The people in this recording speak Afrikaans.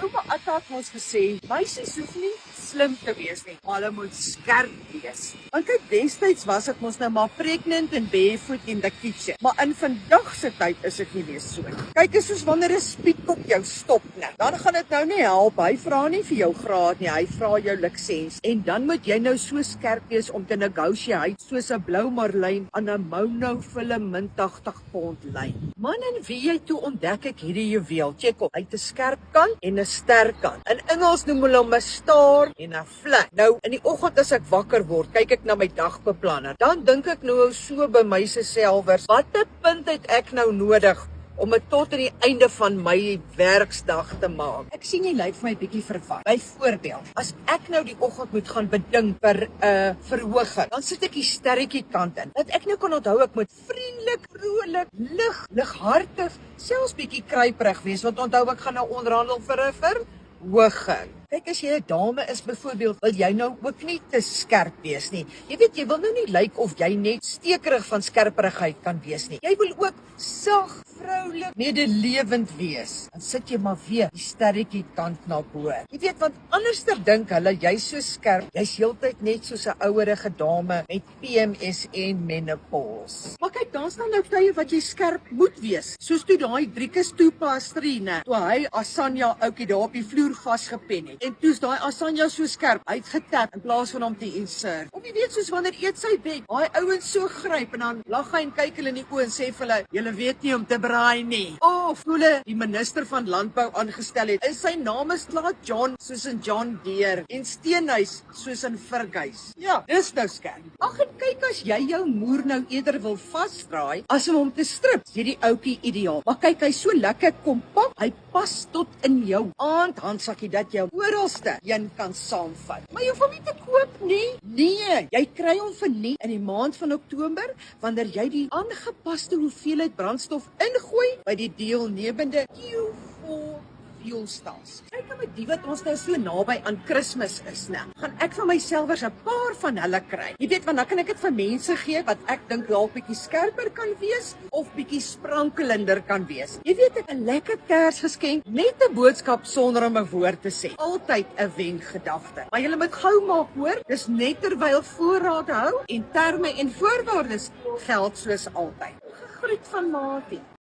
Ouma Atta het ons gesê, meisies hoef nie slim te wees nie, maar hulle moet skerp wees. Want kyk, destyds was dit mos nou maar pregnant en barefoot in the kitchen. Maar in vandag se tyd is dit nie meer so. Kyk, is soos wanneer 'n speedkop jou stop net. Dan gaan dit nou nie help. Hy vra nie vir jou graad nie, hy vra jou lisens. En dan moet jy nou so skerp wees om te negotiate soos 'n blou marlyn aan 'n monofilament 80 pond lyn. Man, en wie jy toe ontdek ek hierdie juweel. Check op, hy het 'n skerp kant en 'n sterk kant. In Engels noem hulle hom 'n star en 'n flat. Nou, in die oggend as ek wakker word, kyk ek na my dagbeplanner. Dan dink ek nou so by my selfers, watter punt het ek nou nodig om dit tot aan die einde van my werksdag te maak? Ek sien jy lyk vir my bietjie verward. Byvoorbeeld, as ek nou die oggend moet gaan beding vir 'n verhoging, dan sit ek die sterretjie kant in. Dat ek nou kan onthou ek moet vriendelik, vrolik, lighartig, selfs bietjie kruiperig wees, want onthou ek gaan nou onderhandel vir 'n verhoging. Kyk, as jy 'n dame is byvoorbeeld, wil jy nou ook nie te skerp wees nie. Jy weet, jy wil nou nie lyk of jy net stekerig van skerperigheid kan wees nie. Jy wil ook sag, vroulik, medelewend wees. Dan sit jy maar weer die sterretjie kant na bo. Jy weet, want anderster dink hulle jy's so skerp, jy's heeltyd net soos 'n ouerige dame met PMS en menopause. Maar kyk, daar's dan nou tye wat jy skerp moet wees. Soos toe daai Driekus toepastrine, toe hy Asanja ouetjie daar op die vloer vasgepen het. En toe's daai Asanja so skerp uitgetap in plaas van hom te insert. Of jy weet, soos wanneer eet sy bek, daai ouens so gryp en dan lag hy en kyk hulle in die oë en sê vir hulle, julle weet nie om te braai nie. Of hulle die minister van landbou aangestel het. En sy naam is klaar John, soos in John Deere, en Steenhuis soos in Ferguys. Ja, dis nou skerp. Ag, en kyk, as jy jou moer nou eerder wil vasdraai as om hom te strip, is hierdie ouetjie ideaal. Maar kyk, hy's so lekker kompak, hy pas tot in jou handsakie dat jou oralste een kan saamvat. Maar jy hoef hom nie te koop nie. Nee, jy kry hom verniet in die maand van Oktober wanneer jy die aangepaste hoeveelheid brandstof ingooi by die deelnemende Q4 fuelstasie. Kyk nou met die wat ons nou so naby aan Kersfees is, né? Gaan ek vir myself 'n paar van hulle kry. Jy weet, want dan kan ek dit vir mense gee wat ek dink dalk bietjie skerper kan wees of bietjie sprankelender kan wees. Jy weet, 'n lekker Kersgeskenk, net 'n boodskap sonder om 'n woord te sê. Altyd 'n wenkgedagte. Maar jy moet gou maak, hoor. Dis net terwyl voorraad hou en terme en voorwaardes geld soos altyd. Gegroet van Matie.